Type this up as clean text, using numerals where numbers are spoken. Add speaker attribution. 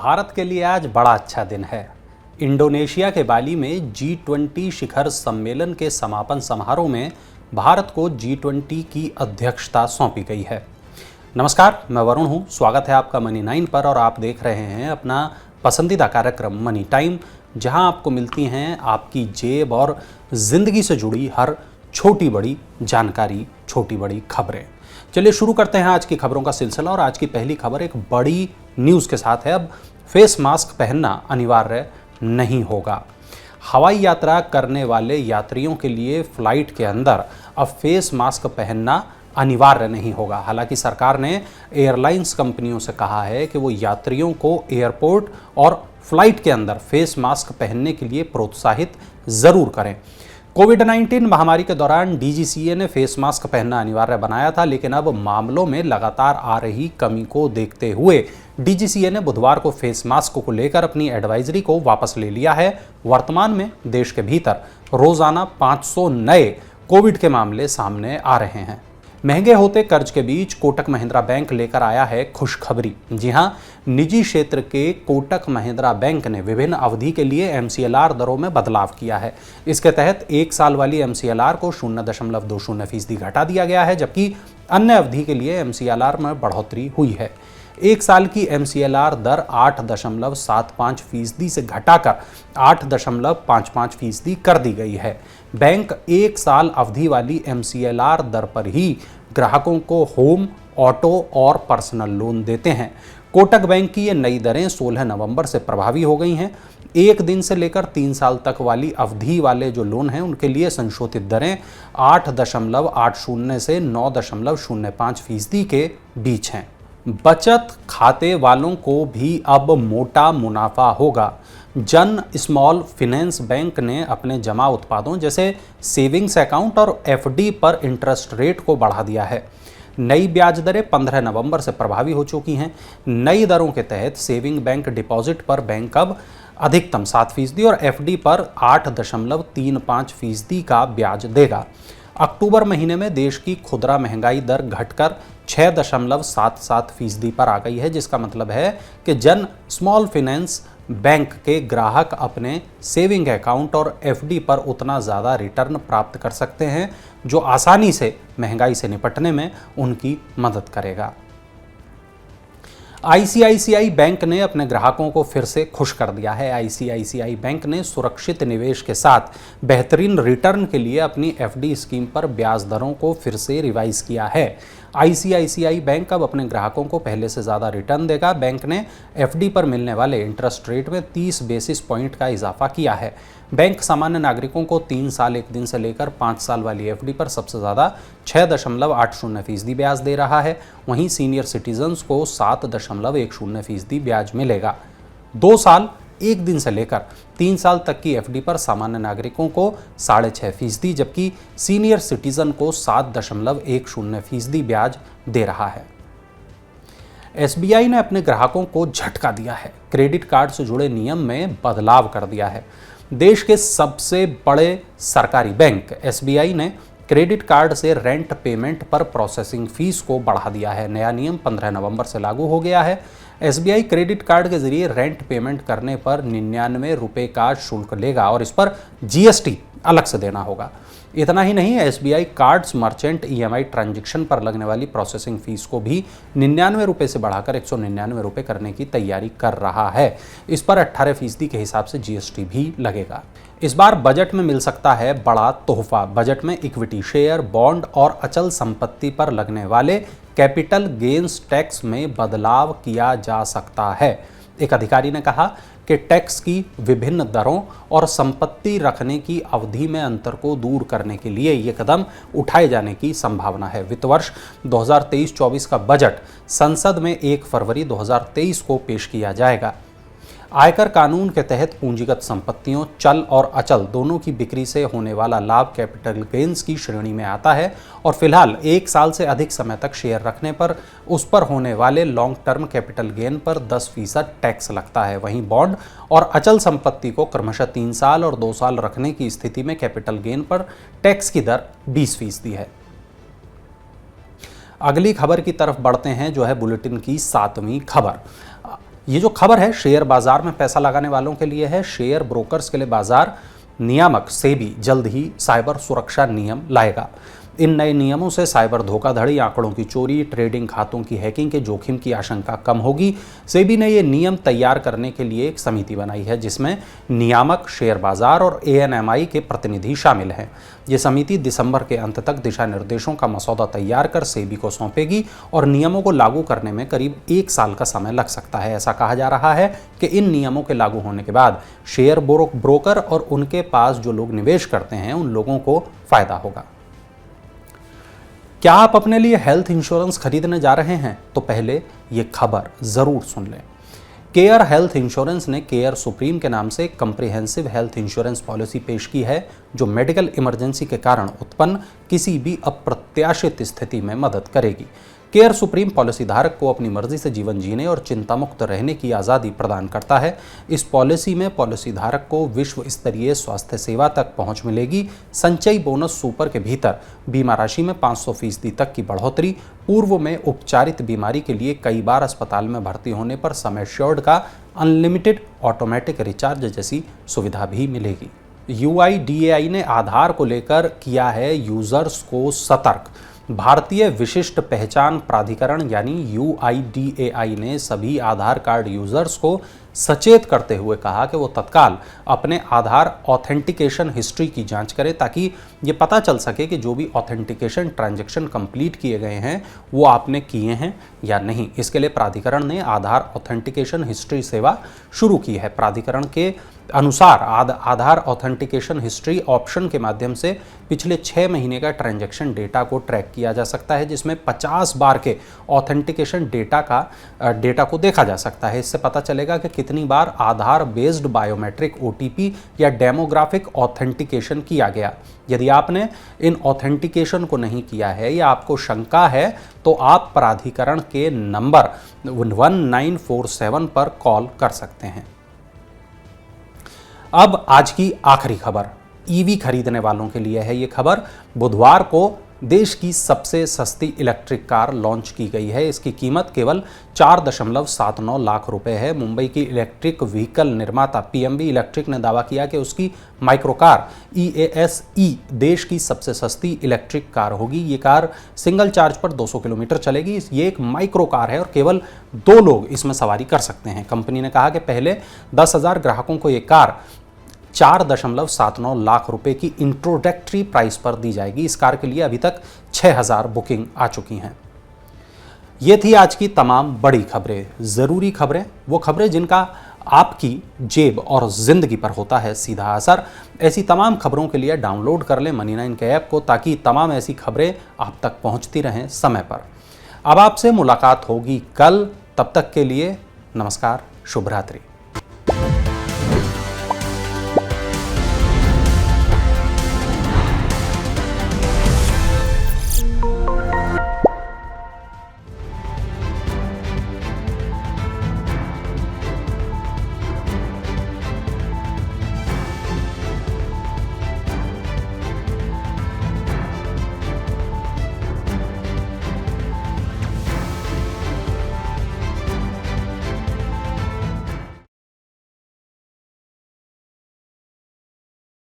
Speaker 1: भारत के लिए आज बड़ा अच्छा दिन है। इंडोनेशिया के बाली में G20 शिखर सम्मेलन के समापन समारोह में भारत को G20 की अध्यक्षता सौंपी गई है। नमस्कार, मैं वरुण हूं। स्वागत है आपका मनी 9 पर और आप देख रहे हैं अपना पसंदीदा कार्यक्रम मनी टाइम, जहां आपको मिलती हैं आपकी जेब और जिंदगी से जुड़ी हर छोटी बड़ी जानकारी, छोटी बड़ी खबरें। चलिए शुरू करते हैं आज की खबरों का सिलसिला। और आज की पहली खबर एक बड़ी न्यूज़ के साथ है। अब फेस मास्क पहनना अनिवार्य नहीं होगा। हवाई यात्रा करने वाले यात्रियों के लिए फ्लाइट के अंदर अब फेस मास्क पहनना अनिवार्य नहीं होगा। हालांकि सरकार ने एयरलाइंस कंपनियों से कहा है कि वो यात्रियों को एयरपोर्ट और फ्लाइट के अंदर फेस मास्क पहनने के लिए प्रोत्साहित ज़रूर करें। कोविड-19 महामारी के दौरान DGCA ने फेस मास्क पहनना अनिवार्य बनाया था, लेकिन अब मामलों में लगातार आ रही कमी को देखते हुए DGCA ने बुधवार को फेस मास्क को लेकर अपनी एडवाइजरी को वापस ले लिया है। वर्तमान में देश के भीतर रोजाना 500 नए कोविड के मामले सामने आ रहे हैं। महंगे होते कर्ज के बीच कोटक महिंद्रा बैंक लेकर आया है खुशखबरी। जी हां, निजी क्षेत्र के कोटक महिंद्रा बैंक ने विभिन्न अवधि के लिए MCLR दरों में बदलाव किया है। इसके तहत 1 साल वाली MCLR को 0.20% घटा दिया गया है, जबकि अन्य अवधि के लिए MCLR में बढ़ोतरी हुई है। 1 साल की MCLR दर 8.75% से घटाकर 8.55% कर दी गई है। बैंक 1 साल अवधि वाली MCLR दर पर ही ग्राहकों को होम, ऑटो और पर्सनल लोन देते हैं। कोटक बैंक की ये नई दरें 16 नवंबर से प्रभावी हो गई हैं। 1 दिन से लेकर 3 साल तक वाली अवधि वाले जो लोन हैं उनके लिए संशोधित दरें 8.80 से 9.05% के बीच हैं। बचत खाते वालों को भी अब मोटा मुनाफा होगा। जन स्मॉल फाइनेंस बैंक ने अपने जमा उत्पादों जैसे सेविंग्स अकाउंट और FD पर इंटरेस्ट रेट को बढ़ा दिया है। नई ब्याज दरें 15 नवंबर से प्रभावी हो चुकी हैं। नई दरों के तहत सेविंग बैंक डिपॉजिट पर बैंक अब अधिकतम 7% और FD पर 8.35% का ब्याज देगा। अक्टूबर महीने में देश की खुदरा महंगाई दर घटकर 6.77% पर आ गई है, जिसका मतलब है कि जन स्मॉल फाइनेंस बैंक के ग्राहक अपने सेविंग अकाउंट और FD पर उतना ज़्यादा रिटर्न प्राप्त कर सकते हैं, जो आसानी से महंगाई से निपटने में उनकी मदद करेगा। ICICI बैंक ने अपने ग्राहकों को फिर से खुश कर दिया है। ICICI बैंक ने सुरक्षित निवेश के साथ बेहतरीन रिटर्न के लिए अपनी FD स्कीम पर ब्याज दरों को फिर से रिवाइज किया है। ICICI बैंक अब अपने ग्राहकों को पहले से ज़्यादा रिटर्न देगा। बैंक ने FD पर मिलने वाले इंटरेस्ट रेट में 30 बेसिस पॉइंट का इजाफा किया है। बैंक सामान्य नागरिकों को 3 साल 1 दिन से लेकर 5 साल वाली FD पर सबसे ज़्यादा 6.80% ब्याज दे रहा है। वहीं सीनियर सिटीजन्स को 7.10% ब्याज मिलेगा। 2 साल 1 दिन से लेकर 3 साल तक की FD पर सामान्य नागरिकों को 6.5%, जबकि सीनियर सिटीजन को 7.10% ब्याज दे रहा है। SBI ने अपने ग्राहकों को झटका दिया है। क्रेडिट कार्ड से जुड़े नियम में बदलाव कर दिया है। देश के सबसे बड़े सरकारी बैंक SBI ने क्रेडिट कार्ड से रेंट पेमेंट पर प्रोसेसिंग फीस को बढ़ा दिया है। नया नियम 15 नवंबर से लागू हो गया है। SBI क्रेडिट कार्ड के जरिए रेंट पेमेंट करने पर 99 रुपये का शुल्क लेगा और इस पर GST अलग से देना होगा। इतना ही नहीं, SBI cards merchant EMI transaction पर लगने वाली प्रोसेसिंग फीस को भी 99 रुपये से बढ़ाकर 199 रुपये करने की तैयारी कर रहा है। इस पर 18% के हिसाब से GST भी लगेगा। इस बार बजट में मिल सकता है बड़ा तोहफा। बजट में इक्विटी शेयर, बॉन्ड और अचल संपत्ति पर लगने वाले कैपिटल गेन्स टैक्स में बदलाव किया जा सकता है। एक अधिकारी ने कहा कि टैक्स की विभिन्न दरों और संपत्ति रखने की अवधि में अंतर को दूर करने के लिए ये कदम उठाए जाने की संभावना है। वित्त वर्ष 2023-24 का बजट संसद में 1 फरवरी 2023 को पेश किया जाएगा। आयकर कानून के तहत पूंजीगत संपत्तियों, चल और अचल दोनों की बिक्री से होने वाला लाभ कैपिटल गेन्स की श्रेणी में आता है और फिलहाल 1 साल से अधिक समय तक शेयर रखने पर उस पर होने वाले लॉन्ग टर्म कैपिटल गेन पर 10% टैक्स लगता है। वहीं बॉन्ड और अचल संपत्ति को क्रमशः 3 साल और 2 साल रखने की स्थिति में कैपिटल गेन पर टैक्स की दर 20% है। अगली खबर की तरफ बढ़ते हैं, जो है बुलेटिन की 7वीं खबर। ये जो खबर है शेयर बाजार में पैसा लगाने वालों के लिए है। शेयर ब्रोकर्स के लिए बाजार नियामक सेबी जल्द ही साइबर सुरक्षा नियम लाएगा। इन नए नियमों से साइबर धोखाधड़ी, आंकड़ों की चोरी, ट्रेडिंग खातों की हैकिंग के जोखिम की आशंका कम होगी। सेबी ने ये नियम तैयार करने के लिए एक समिति बनाई है जिसमें नियामक, शेयर बाजार और ANMI के प्रतिनिधि शामिल हैं। ये समिति दिसंबर के अंत तक दिशा निर्देशों का मसौदा तैयार कर सेबी को सौंपेगी और नियमों को लागू करने में करीब 1 साल का समय लग सकता है। ऐसा कहा जा रहा है कि इन नियमों के लागू होने के बाद शेयर ब्रोकर और उनके पास जो लोग निवेश करते हैं उन लोगों को फायदा होगा। क्या आप अपने लिए हेल्थ इंश्योरेंस खरीदने जा रहे हैं? तो पहले ये खबर जरूर सुन लें। केयर हेल्थ इंश्योरेंस ने केयर सुप्रीम के नाम से कम्प्रिहेंसिव हेल्थ इंश्योरेंस पॉलिसी पेश की है जो मेडिकल इमरजेंसी के कारण उत्पन्न किसी भी अप्रत्याशित स्थिति में मदद करेगी। केयर सुप्रीम पॉलिसी धारक को अपनी मर्जी से जीवन जीने और चिंता मुक्त रहने की आज़ादी प्रदान करता है। इस पॉलिसी में पॉलिसी धारक को विश्व स्तरीय स्वास्थ्य सेवा तक पहुंच मिलेगी। संचयी बोनस सुपर के भीतर बीमा राशि में 500% तक की बढ़ोतरी, पूर्व में उपचारित बीमारी के लिए कई बार अस्पताल में भर्ती होने पर सम एश्योर्ड का अनलिमिटेड ऑटोमेटिक रिचार्ज जैसी सुविधा भी मिलेगी। UIDAI ने आधार को लेकर किया है यूजर्स को सतर्क। भारतीय विशिष्ट पहचान प्राधिकरण यानी UIDAI ने सभी आधार कार्ड यूजर्स को सचेत करते हुए कहा कि वो तत्काल अपने आधार ऑथेंटिकेशन हिस्ट्री की जांच करें ताकि ये पता चल सके कि जो भी ऑथेंटिकेशन ट्रांजैक्शन कंप्लीट किए गए हैं वो आपने किए हैं या नहीं। इसके लिए प्राधिकरण ने आधार ऑथेंटिकेशन हिस्ट्री सेवा शुरू की है। प्राधिकरण के अनुसार आधार ऑथेंटिकेशन हिस्ट्री ऑप्शन के माध्यम से पिछले 6 महीने का ट्रांजैक्शन डेटा को ट्रैक किया जा सकता है जिसमें 50 बार के ऑथेंटिकेशन डेटा को देखा जा सकता है। इससे पता चलेगा कि कितनी बार आधार बेस्ड बायोमेट्रिक OTP या डेमोग्राफिक ऑथेंटिकेशन किया गया। यदि आपने इन ऑथेंटिकेशन को नहीं किया है या आपको शंका है तो आप प्राधिकरण के नंबर 1947 पर कॉल कर सकते हैं। अब आज की आखिरी खबर EV खरीदने वालों के लिए है। ये खबर बुधवार को देश की सबसे सस्ती इलेक्ट्रिक कार लॉन्च की गई है। इसकी कीमत केवल 4.79 लाख रुपए है। मुंबई की इलेक्ट्रिक व्हीकल निर्माता PMV इलेक्ट्रिक ने दावा किया कि उसकी माइक्रो कार EAS E देश की सबसे सस्ती इलेक्ट्रिक कार होगी। ये कार सिंगल चार्ज पर 200 किलोमीटर चलेगी। ये एक माइक्रो कार है और केवल 2 लोग इसमें सवारी कर सकते हैं। कंपनी ने कहा कि पहले 10,000 ग्राहकों को ये कार 4.79 लाख रुपए की इंट्रोडक्टरी प्राइस पर दी जाएगी। इस कार के लिए अभी तक 6,000 बुकिंग आ चुकी हैं। ये थी आज की तमाम बड़ी खबरें, ज़रूरी खबरें, वो खबरें जिनका आपकी जेब और ज़िंदगी पर होता है सीधा असर। ऐसी तमाम खबरों के लिए डाउनलोड कर लें मनी9 के ऐप को ताकि तमाम ऐसी खबरें आप तक पहुंचती रहें समय पर। अब आपसे मुलाकात होगी कल, तब तक के लिए नमस्कार, शुभ रात्रि।